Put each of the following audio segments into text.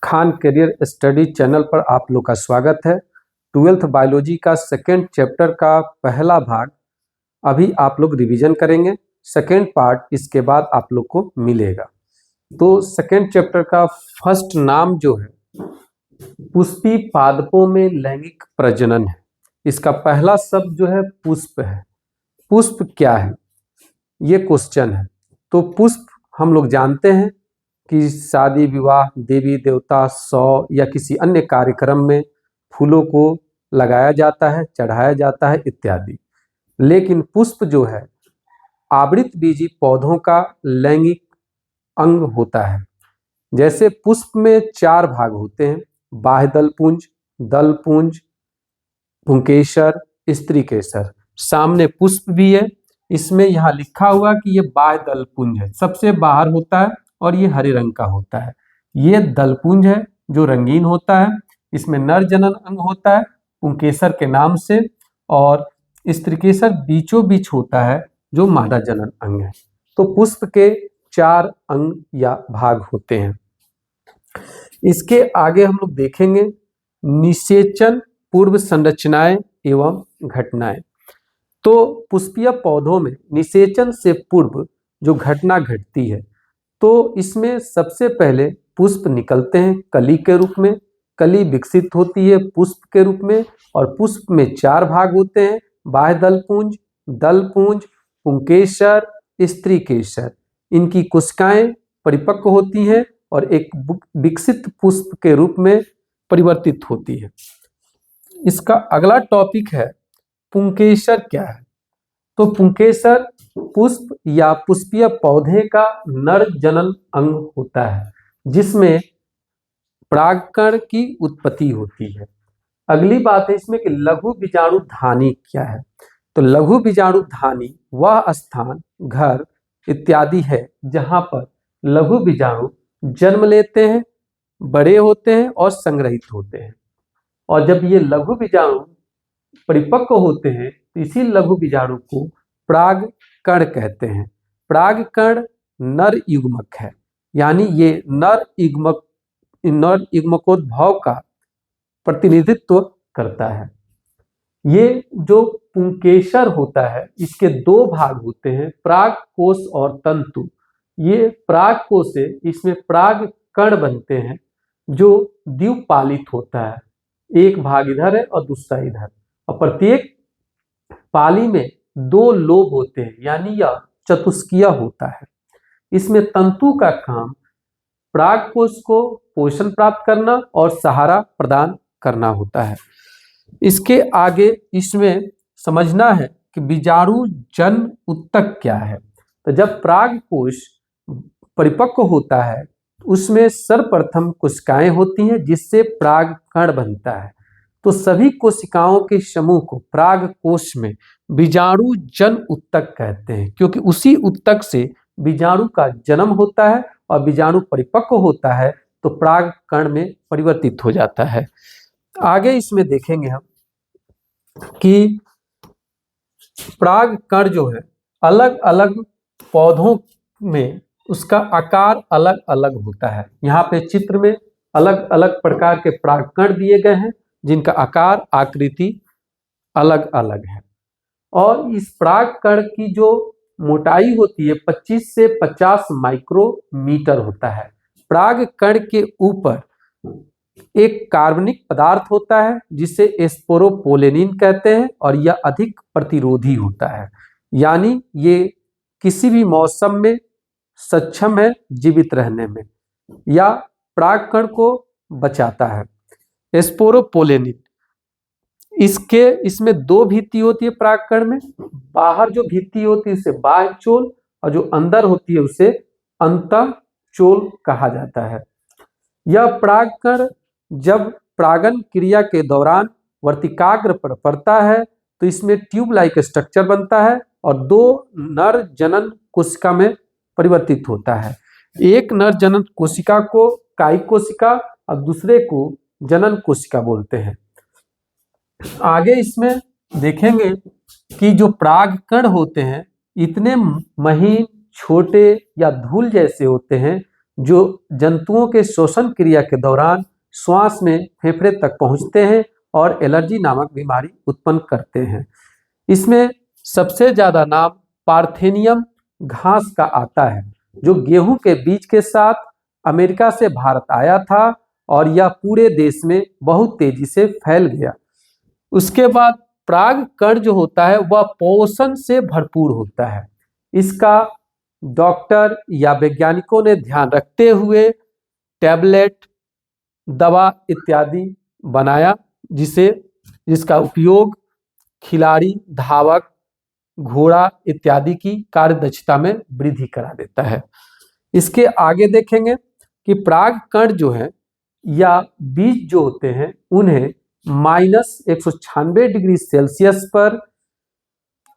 Khan career study channel पर आप लोग का स्वागत है। 12th बायोलॉजी का सेकेंड चैप्टर का पहला भाग अभी आप लोग रिवीजन करेंगे। सेकेंड पार्ट इसके बाद आप लोग को मिलेगा। तो सेकेंड चैप्टर का फर्स्ट नाम जो है पुष्पी पादपों में लैंगिक प्रजनन है। इसका पहला शब्द जो है पुष्प है। पुष्प क्या है, ये क्वेश्चन है। तो पुष्प हम लोग जानते हैं कि शादी विवाह, देवी देवता, शव या किसी अन्य कार्यक्रम में फूलों को लगाया जाता है, चढ़ाया जाता है इत्यादि। लेकिन पुष्प जो है आवृतबीजी पौधों का लैंगिक अंग होता है। जैसे पुष्प में 4 भाग होते हैं, बाह्य दलपुंज, दलपुंज, पुंकेसर, स्त्रीकेसर। सामने पुष्प भी है, इसमें यहाँ लिखा हुआ कि ये बाह्य दलपुंज है, सबसे बाहर होता है और ये हरे रंग का होता है। ये दलपुंज है जो रंगीन होता है, इसमें नर जनन अंग होता है पुंकेसर के नाम से, और स्त्रीकेसर बीचों बीच होता है जो मादा जनन अंग है। तो पुष्प के 4 अंग या भाग होते हैं। इसके आगे हम लोग देखेंगे निषेचन पूर्व संरचनाएं एवं घटनाएं। तो पुष्पीय पौधों में निषेचन से पूर्व जो घटना घटती है, तो इसमें सबसे पहले पुष्प निकलते हैं कली के रूप में। कली विकसित होती है पुष्प के रूप में, और पुष्प में 4 भाग होते हैं, बाह्य दलपुंज, दलपुंज, पुंकेसर, स्त्रीकेसर। इनकी कोशिकाएं परिपक्व होती हैं और एक विकसित पुष्प के रूप में परिवर्तित होती है। इसका अगला टॉपिक है पुंकेसर क्या है। तो पुंकेसर पुष्प या पुष्पीय पौधे का नर जनन अंग होता है जिसमें परागकण की उत्पत्ति होती है। अगली बात है इसमें कि लघु बीजाणुधानी क्या है। तो लघु बीजाणुधानी वह स्थान, घर इत्यादि है जहां पर लघु बीजाणु जन्म लेते हैं, बड़े होते हैं और संग्रहित होते हैं। और जब ये लघु बीजाणु परिपक्व होते हैं तो इसी लघु बीजाणु को परागकण कहते हैं। परागकण नर युग्मक है, यानी ये नर युग्मकोद्भव का प्रतिनिधित्व करता है। ये जो पुंकेसर होता है इसके 2 भाग होते हैं, परागकोश और तंतु। ये परागकोश से इसमें परागकण बनते हैं जो द्विपालित होता है, एक भाग इधर है और दूसरा इधर, और प्रत्येक पाली में 2 लोब होते हैं, यानी यह चतुष्कीय होता है। इसमें तंतु का काम परागकोश को पोषण प्राप्त करना और सहारा प्रदान करना होता है। इसके आगे इसमें समझना है कि बीजाणु जन्म उत्तक क्या है। तो जब परागकोश परिपक्व होता है उसमें सर्वप्रथम कोशिकाएं होती हैं जिससे परागकण बनता है। तो सभी कोशिकाओं के समूह को परागकोश में बीजाणु जन्म उत्तक कहते हैं, क्योंकि उसी उत्तक से बीजाणु का जन्म होता है और बीजाणु परिपक्व होता है तो परागकण में परिवर्तित हो जाता है। आगे इसमें देखेंगे हम कि परागकण जो है अलग अलग पौधों में उसका आकार अलग अलग होता है। यहाँ पे चित्र में अलग अलग प्रकार के परागकण दिए गए हैं जिनका आकार आकृति अलग अलग है। और इस परागकण की जो मोटाई होती है 25 से 50 माइक्रोमीटर होता है। परागकण के ऊपर एक कार्बनिक पदार्थ होता है जिसे स्पोरोपोलेनिन कहते हैं, और यह अधिक प्रतिरोधी होता है, यानी ये किसी भी मौसम में सक्षम है जीवित रहने में या परागकण को बचाता है। स्पोरोपोलेनिन इसमें 2 भित्ति होती है परागकण में। बाहर जो भित्ति होती है उसे बाह्य चोल, और जो अंदर होती है उसे अंतःचोल कहा जाता है। यह परागकण जब परागन क्रिया के दौरान वर्तिकाग्र पर पड़ता है तो इसमें ट्यूब लाइक स्ट्रक्चर बनता है और 2 नर जनन कोशिका में परिवर्तित होता है। एक नर जनन कोशिका को कायिक कोशिका और दूसरे को जनन कोशिका बोलते हैं। आगे इसमें देखेंगे कि जो परागकण होते हैं इतने महीन, छोटे या धूल जैसे होते हैं जो जंतुओं के श्वसन क्रिया के दौरान श्वास में फेफड़े तक पहुंचते हैं और एलर्जी नामक बीमारी उत्पन्न करते हैं। इसमें सबसे ज्यादा नाम पार्थेनियम घास का आता है, जो गेहूं के बीज के साथ अमेरिका से भारत आया था और यह पूरे देश में बहुत तेजी से फैल गया। उसके बाद पराग कण जो होता है वह पोषण से भरपूर होता है। इसका डॉक्टर या वैज्ञानिकों ने ध्यान रखते हुए टैबलेट, दवा इत्यादि बनाया, जिसका उपयोग खिलाड़ी, धावक, घोड़ा इत्यादि की कार्यदक्षता में वृद्धि करा देता है। इसके आगे देखेंगे कि पराग कण जो है या बीज जो होते हैं उन्हें -196 डिग्री सेल्सियस पर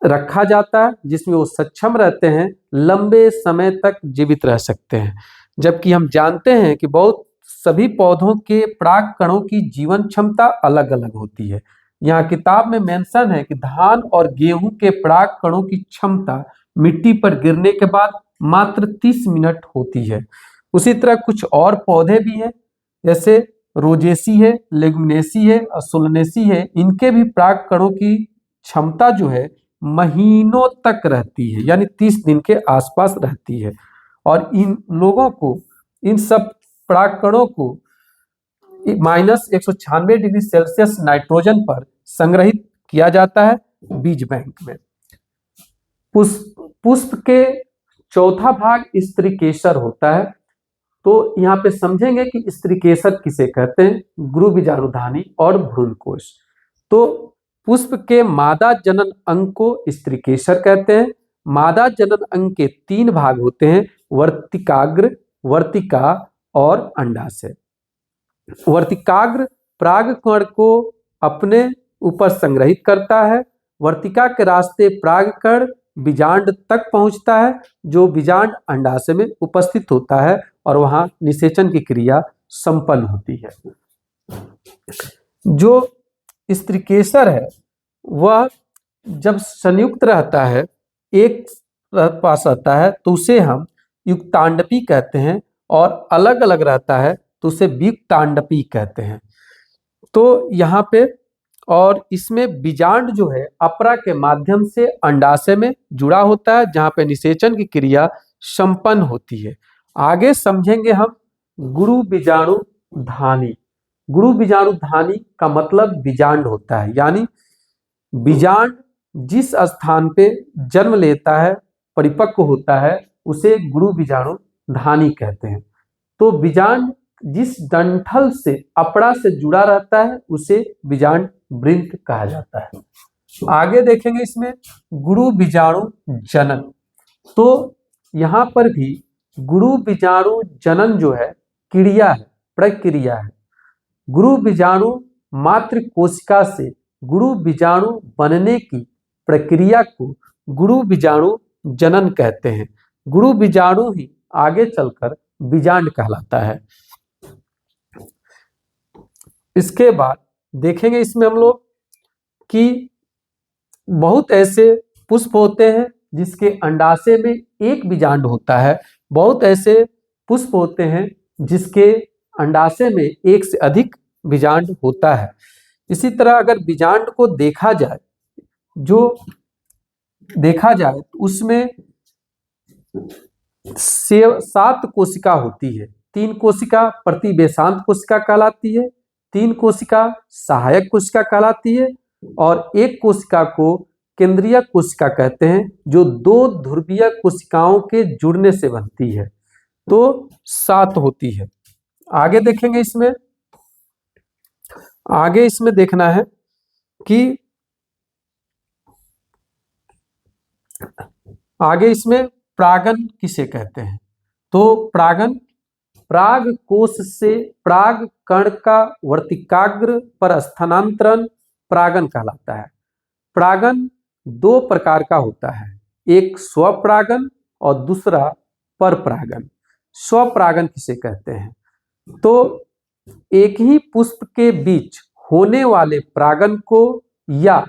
रखा जाता है, जिसमें वो सक्षम रहते हैं, लंबे समय तक जीवित रह सकते हैं। जबकि हम जानते हैं कि बहुत सभी पौधों के पराग कणों की जीवन क्षमता अलग अलग होती है। यहाँ किताब में मेंशन है कि धान और गेहूं के पराग कणों की क्षमता मिट्टी पर गिरने के बाद मात्र 30 मिनट होती है। उसी तरह कुछ और पौधे भी हैं, जैसे रोजेसी है, लेगुमिनेसी है और सोलनेसी है। इनके भी पराग कणों की क्षमता जो है महीनों तक रहती है, यानी 30 दिन के आसपास रहती है। और इन लोगों को, इन सब पराग कणों को -196 डिग्री सेल्सियस नाइट्रोजन पर संग्रहित किया जाता है बीज बैंक में। पुष्प के चौथा भाग स्त्रीकेसर होता है। तो यहाँ पे समझेंगे कि स्त्रीकेसर किसे कहते हैं, गुरु बीजाणुधानी और भ्रूणकोश। तो पुष्प के मादा जनन अंग को स्त्रीकेसर कहते हैं। मादा जनन अंग के 3 भाग होते हैं, वर्तिकाग्र, वर्तिका और अंडाशय। वर्तिकाग्र परागकण को अपने ऊपर संग्रहित करता है। वर्तिका के रास्ते परागकण बीजांड तक पहुंचता है, जो बीजांड अंडाशय में उपस्थित होता है और वहां निषेचन की क्रिया संपन्न होती है। जो स्त्रीकेसर है वह जब संयुक्त रहता है, एक पास रहता है तो उसे हम युक्तांडपी कहते हैं, और अलग अलग रहता है तो उसे वियुक्तांडपी कहते हैं। तो यहाँ पे और इसमें बीजांड जो है अपरा के माध्यम से अंडाशय में जुड़ा होता है, जहाँ पे निषेचन की क्रिया संपन्न होती है। आगे समझेंगे हम गुरु बीजाणुधानी। गुरु बीजाणुधानी का मतलब बीजांड होता है, यानी बीजांड जिस स्थान पे जन्म लेता है, परिपक्व होता है, उसे गुरु बीजाणुधानी कहते हैं। तो बीजांड जिस डंठल से अपरा से जुड़ा रहता है उसे बीजांड वृंत कहा जाता है। आगे देखेंगे इसमें गुरु बीजाणु जनन। तो यहाँ पर भी गुरु बीजाणु जनन जो है क्रिया है, प्रक्रिया है। गुरु बीजाणु मात्र कोशिका से गुरु बीजाणु बनने की प्रक्रिया को गुरु बीजाणु जनन कहते हैं। गुरु बीजाणु ही आगे चलकर बीजांड कहलाता है। इसके बाद देखेंगे इसमें हम लोग कि बहुत ऐसे पुष्प होते हैं जिसके अंडाशय में एक बीजांड होता है। बहुत ऐसे पुष्प होते हैं जिसके अंडाशय में एक से अधिक बीजांड होता है। इसी तरह अगर बीजांड को देखा जाए तो उसमें 7 कोशिका होती है। 3 कोशिका प्रतिवेशांत कोशिका कहलाती है, 3 कोशिका सहायक कोशिका कहलाती है, और 1 कोशिका को केंद्रीय कोशिका कहते हैं, जो 2 ध्रुवीय कोशिकाओं के जुड़ने से बनती है। तो 7 होती है। आगे देखेंगे इसमें, आगे इसमें देखना है कि आगे इसमें परागन किसे कहते हैं। तो परागन पराग कोश से पराग कण का वर्तिकाग्र पर स्थानांतरण परागन कहलाता है। परागन 2 प्रकार का होता है, एक स्वपरागन और दूसरा परपरागन। स्वपरागन किसे कहते हैं, तो एक ही पुष्प के बीच होने वाले परागन को या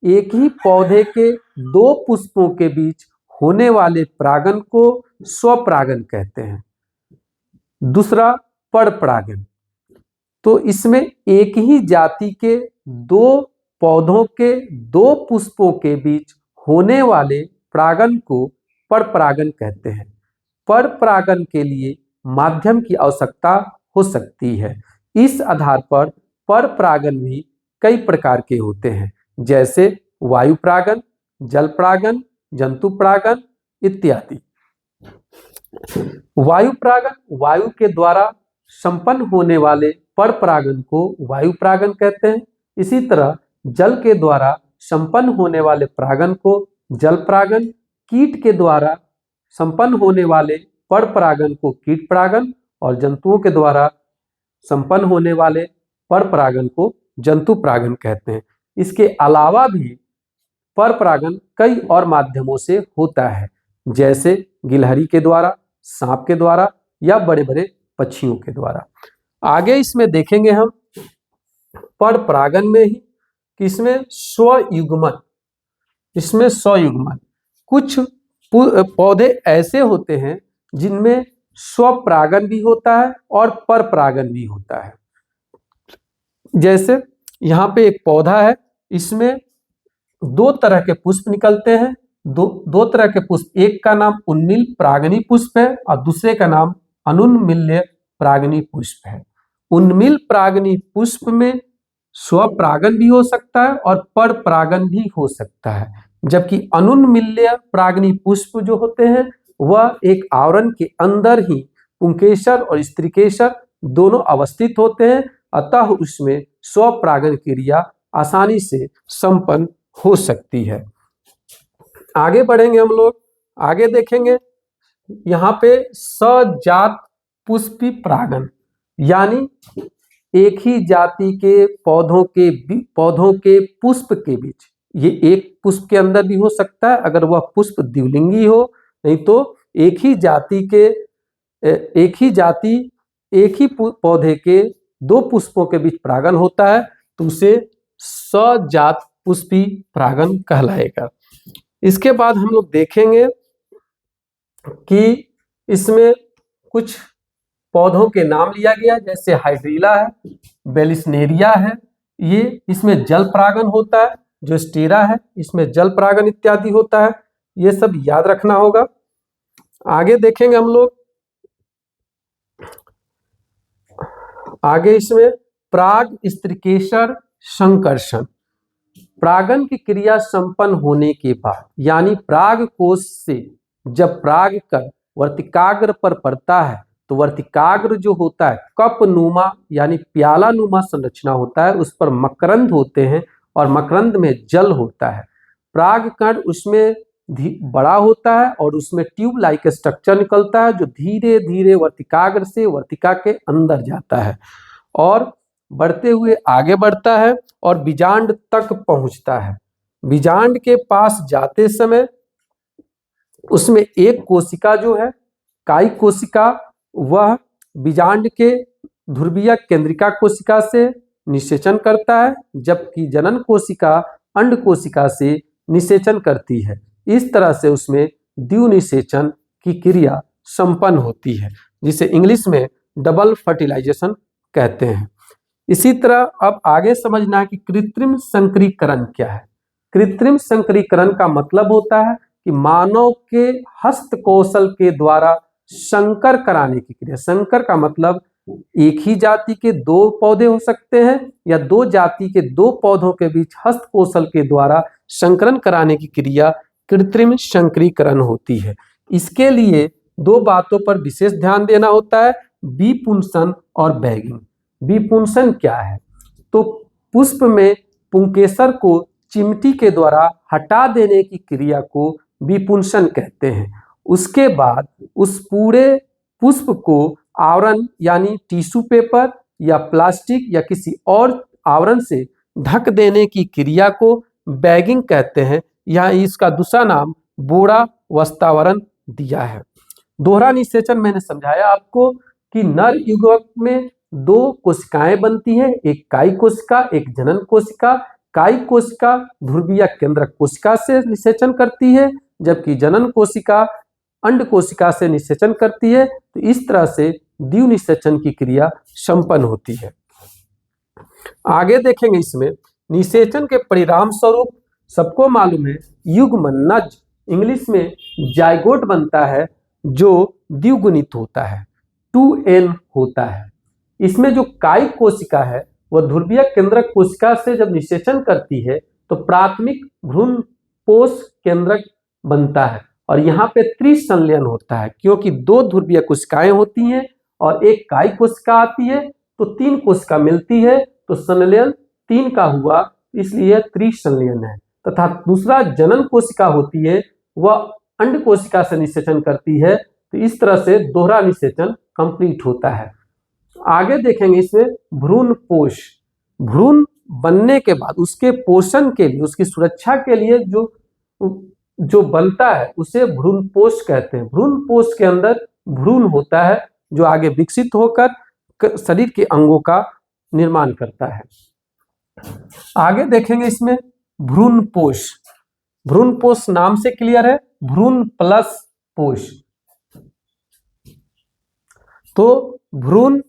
एक ही पौधे के 2 पुष्पों के बीच होने वाले परागन को स्वपरागन कहते हैं। दूसरा परपरागन, तो इसमें एक ही जाति के दो पौधों के दो पुष्पों के बीच होने वाले परागन को परपरागन कहते हैं। परपरागन के लिए माध्यम की आवश्यकता हो सकती है। इस आधार पर परपरागन भी कई प्रकार के होते हैं, जैसे वायु परागन, जल परागन, जंतु परागन इत्यादि। वायु परागन, वायु के द्वारा संपन्न होने वाले परपरागन को वायु परागन कहते हैं। इसी तरह जल के द्वारा संपन्न होने वाले परागन को जल परागन, कीट के द्वारा संपन्न होने वाले परपरागन को कीट परागन और जंतुओं के द्वारा संपन्न होने वाले परपरागन को जंतु परागन कहते हैं। इसके अलावा भी परपरागन कई और माध्यमों से होता है, जैसे गिलहरी के द्वारा, सांप के द्वारा या बड़े बड़े पक्षियों के द्वारा। आगे इसमें देखेंगे हम परपरागन में ही कि इसमें स्वयुग्मन, कुछ पौधे ऐसे होते हैं जिनमें स्वपरागन भी होता है और परपरागन भी होता है। जैसे यहाँ पे एक पौधा है, इसमें दो तरह के पुष्प निकलते हैं, दो तरह के पुष्प, एक का नाम उन्मिल परागनी पुष्प है और दूसरे का नाम अनुन्मिल्य परागनी पुष्प है। उन्मिल परागनी पुष्प में स्वपरागन भी हो सकता है और परपरागन भी हो सकता है, जबकि अनुन्मिल्य परागनी पुष्प जो होते हैं वह एक आवरण के अंदर ही पुंकेसर और स्त्रीकेसर दोनों अवस्थित होते हैं, अतः उसमें स्वपरागन क्रिया आसानी से संपन्न हो सकती है। आगे बढ़ेंगे हम लोग, आगे देखेंगे यहाँ पे सजात पुष्पी परागन, यानी एक ही जाति के पौधों के पुष्प के बीच, ये एक पुष्प के अंदर भी हो सकता है अगर वह पुष्प द्विलिंगी हो, नहीं तो एक ही पौधे के दो पुष्पों के बीच परागन होता है तो उसे सजात पुष्पी परागन कहलाएगा। इसके बाद हम लोग देखेंगे कि इसमें कुछ पौधों के नाम लिया गया, जैसे हाइड्रीला है, बेलिस्नेरिया है, ये इसमें जल परागन होता है, जो स्टेरा है इसमें जल परागन इत्यादि होता है, ये सब याद रखना होगा। आगे देखेंगे हम लोग, आगे इसमें पराग स्त्रीकेसर संकर्षण, परागन की क्रिया संपन्न होने के बाद, यानी पराग कोश से जब पराग कण वर्तिकाग्र पर पड़ता है तो वर्तिकाग्र जो होता है कप नुमा यानी प्याला नुमा संरचना होता है, उस पर मकरंद होते हैं और मकरंद में जल होता है। पराग कण उसमें बड़ा होता है और उसमें ट्यूब लाइक स्ट्रक्चर निकलता है जो धीरे धीरे वर्तिकाग्र से वर्तिका के अंदर जाता है और बढ़ते हुए आगे बढ़ता है और बीजांड तक पहुंचता है। बीजांड के पास जाते समय उसमें एक कोशिका जो है काई कोशिका, वह बीजांड के ध्रुवीय केंद्रिका कोशिका से निषेचन करता है, जबकि जनन कोशिका अंड कोशिका से निषेचन करती है। इस तरह से उसमें द्विनिषेचन की क्रिया संपन्न होती है, जिसे इंग्लिश में डबल फर्टिलाइजेशन कहते हैं। इसी तरह अब आगे समझना है कि कृत्रिम संकरीकरण क्या है। कृत्रिम संकरीकरण का मतलब होता है कि मानव के हस्त कौशल के द्वारा संकर कराने की क्रिया। संकर का मतलब एक ही जाति के दो पौधे हो सकते हैं या दो जाति के दो पौधों के बीच हस्त कौशल के द्वारा संकरण कराने की क्रिया कृत्रिम संकरीकरण होती है। इसके लिए दो बातों पर विशेष ध्यान देना होता है, विपुंसन और बैगिंग। विपुंसन क्या है? तो पुष्प में पुंकेसर को चिमटी के द्वारा हटा देने की क्रिया को विपुंसन कहते हैं। उसके बाद उस पूरे पुष्प को आवरण यानी टिश्यू पेपर या प्लास्टिक या किसी और आवरण से ढक देने की क्रिया को बैगिंग कहते हैं। यहाँ इसका दूसरा नाम बोरा वस्तावरण दिया है। दोहरा निषेचन मैंने समझाया आपको कि नर युग्मक में दो कोशिकाएं बनती हैं, एक काई कोशिका, एक जनन कोशिका। काई कोशिका ध्रुवीय केंद्रक कोशिका से निषेचन करती है, जबकि जनन कोशिका अंड कोशिका से निषेचन करती है। तो इस तरह से द्विनिषेचन की क्रिया संपन्न होती है। आगे देखेंगे इसमें निषेचन के परिणाम स्वरूप सबको मालूम है युग्मनज इंग्लिश में जाइगोट बनता है जो द्विगुणित होता है, 2n होता है। इसमें जो कायिक कोशिका है वह ध्रुवीय केंद्रक कोशिका से जब निषेचन करती है तो प्राथमिक भ्रूणपोष केंद्रक बनता है और यहाँ पे त्रिसंलयन होता है, क्योंकि दो ध्रुवीय कोशिकाएं होती हैं और एक कायिक कोशिका आती है तो 3 कोशिका मिलती है तो संलयन 3 का हुआ, इसलिए त्रिसंलयन है। तथा दूसरा जनन कोशिका होती है वह अंड कोशिका से निषेचन करती है, तो इस तरह से दोहरा निषेचन कंप्लीट होता है। आगे देखेंगे इसमें भ्रूणपोष, भ्रूण बनने के बाद उसके पोषण के लिए, उसकी सुरक्षा के लिए जो बनता है उसे भ्रूणपोष कहते हैं। भ्रूणपोष के अंदर भ्रूण होता है जो आगे विकसित होकर शरीर के अंगों का निर्माण करता है। आगे देखेंगे इसमें भ्रूणपोष, भ्रूणपोष नाम से क्लियर है, भ्रूण प्लस पोष। तो भ्रूण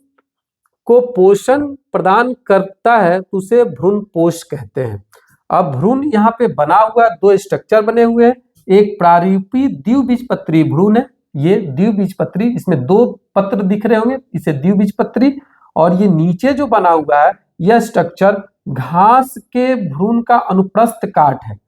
को पोषण प्रदान करता है तो उसे भ्रूणपोष कहते हैं। अब भ्रूण यहाँ पे बना हुआ 2 स्ट्रक्चर बने हुए हैं, एक प्रारूपी द्विबीजपत्री भ्रूण है, ये द्विबीजपत्री, इसमें 2 पत्र दिख रहे होंगे, इसे द्विबीजपत्री। और ये नीचे जो बना हुआ है यह स्ट्रक्चर घास के भ्रूण का अनुप्रस्थ काट है,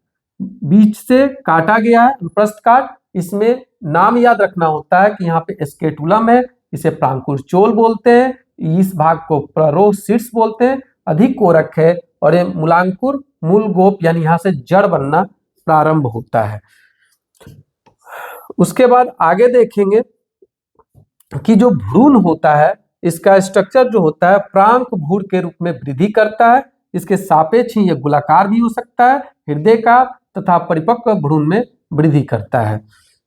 बीच से काटा गया है अनुप्रस्थ काट। इसमें नाम याद रखना होता है कि यहाँ पे स्केटुलम है, इसे प्रांकुरचोल बोलते हैं, इस भाग को प्ररोह शीर्ष बोलते हैं, अधिक कोरक है और ये मूलांकुर मूल गोप यानी यहाँ से जड़ बनना प्रारंभ होता है। उसके बाद आगे देखेंगे कि जो भ्रूण होता है इसका स्ट्रक्चर जो होता है प्रांक भ्रूण के रूप में वृद्धि करता है, इसके सापेक्ष ही यह गोलाकार भी हो सकता है, हृदय का तथा परिपक्व भ्रूण में वृद्धि करता है।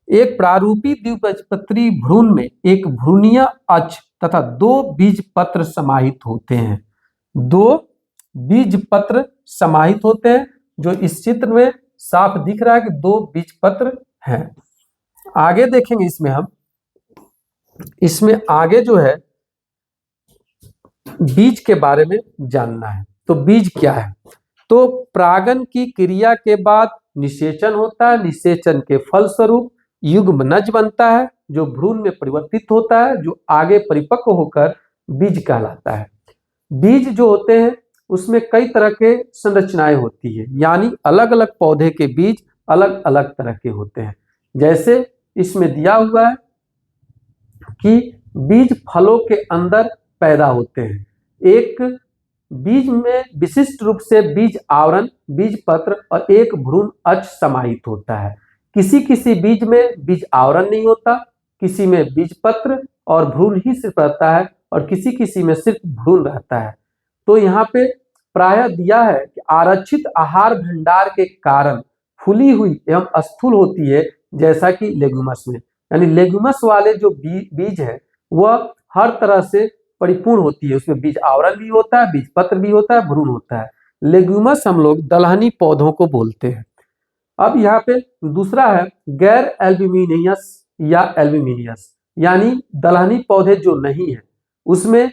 एक प्रारूपी द्विबीजपत्री भ्रूण में एक भ्रूणीय अक्ष तथा 2 बीजपत्र समाहित होते हैं, 2 बीजपत्र समाहित होते हैं, जो इस चित्र में साफ दिख रहा है कि 2 बीजपत्र हैं। आगे देखेंगे इसमें हम, इसमें आगे जो है बीज के बारे में जानना है। तो बीज क्या है? तो परागन की क्रिया के बाद निषेचन होता है, निषेचन के फलस्वरूप युग्मनज बनता है जो भ्रूण में परिवर्तित होता है, जो आगे परिपक्व होकर बीज कहलाता है। बीज जो होते हैं उसमें कई तरह के संरचनाएं होती है, यानी अलग अलग पौधे के बीज अलग अलग तरह के होते हैं। जैसे इसमें दिया हुआ है कि बीज फलों के अंदर पैदा होते हैं, एक बीज में विशिष्ट रूप से बीज आवरण, बीज पत्र और एक भ्रूण अक्ष समाहित होता है। किसी किसी बीज में बीज आवरण नहीं होता, किसी में बीज पत्र और भ्रूण ही सिर्फ रहता है और किसी किसी में सिर्फ भ्रूण रहता है। तो यहाँ पे प्रायः दिया है कि आरक्षित आहार भंडार के कारण फूली हुई एवं स्थूल होती है, जैसा कि लेग्यूमस में, यानी लेग्यूमस वाले जो बीज है वह हर तरह से परिपूर्ण होती है, उसमें बीज आवरण भी होता है, बीज पत्र भी होता है, भ्रूण होता है। लेग्यूमस हम लोग दलहनी पौधों को बोलते हैं। अब यहाँ पे दूसरा है गैर एल्ब्यूमिनियस या एल्ब्यूमिनियस, यानी दलहनी पौधे जो नहीं है उसमें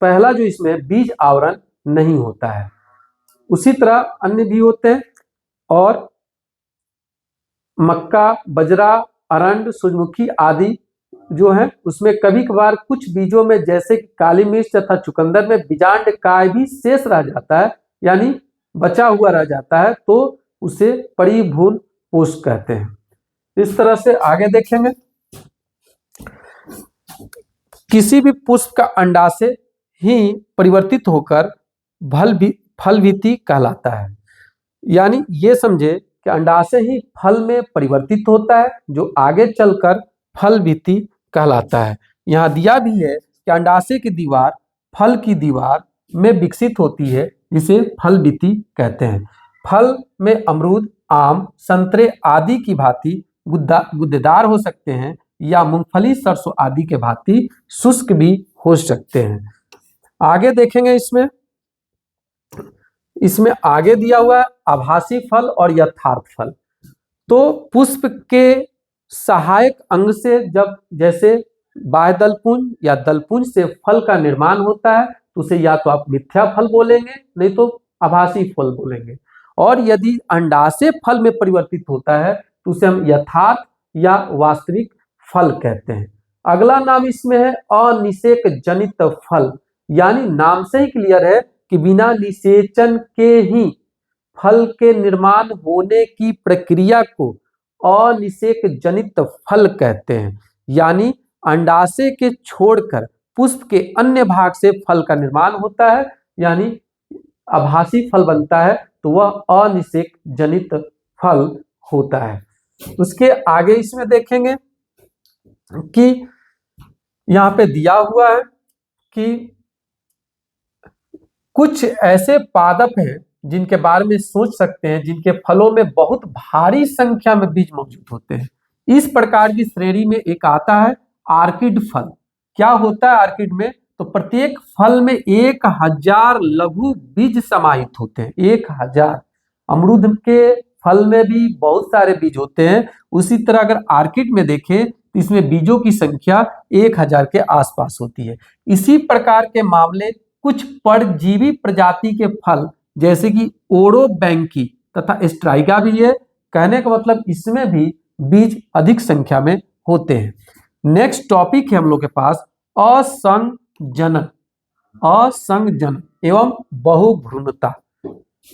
पहला जो इसमें बीज आवरण नहीं होता है। उसी तरह अन्य भी होते हैं, और मक्का, बजरा, अरंड, सूरजमुखी आदि जो है उसमें कभी कभार कुछ बीजों में जैसे काली मिर्च तथा चुकंदर में बीजांड काय भी शेष रह जाता है, यानी बचा हुआ रह जाता है, तो उसे परिभ्रूण पोष कहते हैं। इस तरह से आगे देखेंगे, किसी भी पुष्प का अंडाशय ही परिवर्तित होकर फलभित्ति कहलाता है, यानी ये समझे कि अंडाशय ही फल में परिवर्तित होता है जो आगे चलकर फलभित्ति कहलाता है। यहाँ दिया भी है कि अंडाशय की दीवार फल की दीवार में विकसित होती है, जिसे फलभित्ति कहते हैं। फल में अमरूद, आम, संतरे आदि की भांति गुद्देदार हो सकते हैं या मूंगफली, सरसों आदि के भांति शुष्क भी हो सकते हैं। आगे देखेंगे इसमें आगे दिया हुआ है आभासी फल और यथार्थ फल। तो पुष्प के सहायक अंग से जब जैसे बाह्यदलपुंज या दलपुंज से फल का निर्माण होता है तो उसे या तो आप मिथ्या फल बोलेंगे, नहीं तो आभासी फल बोलेंगे। और यदि अंडाशय फल में परिवर्तित होता है तो उसे हम यथार्थ या वास्तविक फल कहते हैं। अगला नाम इसमें है अनिषेक जनित फल, यानी नाम से ही क्लियर है कि बिना निषेचन के ही फल के निर्माण होने की प्रक्रिया को अनिषेक जनित फल कहते हैं। यानी अंडाशय के छोड़कर पुष्प के अन्य भाग से फल का निर्माण होता है, यानी आभासी फल बनता है तो वह अनिषेक जनित फल होता है। उसके आगे इसमें देखेंगे कि यहाँ पे दिया हुआ है कि कुछ ऐसे पादप हैं जिनके बारे में सोच सकते हैं जिनके फलों में बहुत भारी संख्या में बीज मौजूद होते हैं। इस प्रकार की श्रेणी में एक आता है आर्किड फल। क्या होता है आर्किड में? तो प्रत्येक फल में 1000 लघु बीज समाहित होते हैं। 1000। अमरूद के फल में भी बहुत सारे बीज होते हैं, उसी तरह अगर आर्किड में देखें तो इसमें बीजों की संख्या 1000 के आसपास होती है। इसी प्रकार के मामले कुछ परजीवी प्रजाति के फल जैसे कि ओरोबैंकी तथा स्ट्राइगा भी है। कहने का मतलब इसमें भी बीज अधिक संख्या में होते हैं। नेक्स्ट टॉपिक है हम लोग के पास असंजनन। असंजनन एवं बहुभ्रूणता।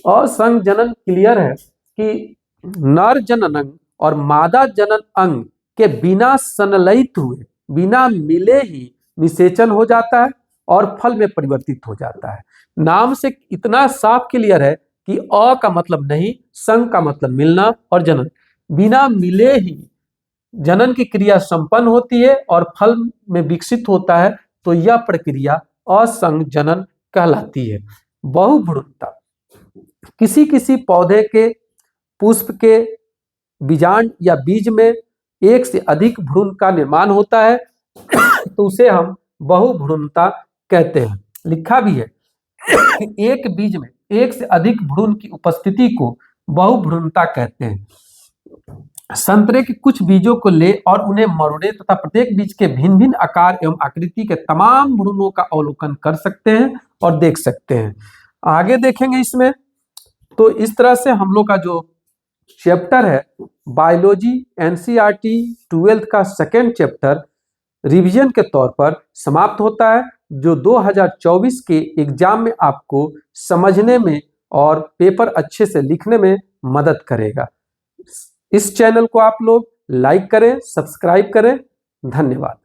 असंजनन क्लियर है कि नर जनन अंग और मादा जनन अंग के बिना संलयित हुए, बिना मिले ही निषेचन हो जाता है और फल में परिवर्तित हो जाता है। नाम से इतना साफ क्लियर है कि अ का मतलब नहीं, संग का मतलब मिलना और जनन। बिना मिले ही जनन की क्रिया संपन्न होती है और फल में विकसित होता है, तो यह प्रक्रिया असंजनन कहलाती है। बहुभ्रूणता किसी किसी पौधे के पुष्प के बीजांड या बीज में एक से अधिक भ्रूण का निर्माण होता है तो उसे हम बहुभ्रूणता कहते हैं। लिखा भी है एक बीज में एक से अधिक भ्रूण की उपस्थिति को बहुभ्रूणता कहते हैं। संतरे के कुछ बीजों को ले और उन्हें मरोड़े तथा प्रत्येक बीज के भिन्न भिन्न आकार एवं आकृति के तमाम भ्रूणों का अवलोकन कर सकते हैं और देख सकते हैं। आगे देखेंगे इसमें तो इस तरह से हम लोग का जो चैप्टर है बायोलॉजी एनसीईआरटी 12th का सेकेंड चैप्टर रिवीजन के तौर पर समाप्त होता है, जो 2024 के एग्जाम में आपको समझने में और पेपर अच्छे से लिखने में मदद करेगा। इस चैनल को आप लोग लाइक करें, सब्सक्राइब करें। धन्यवाद।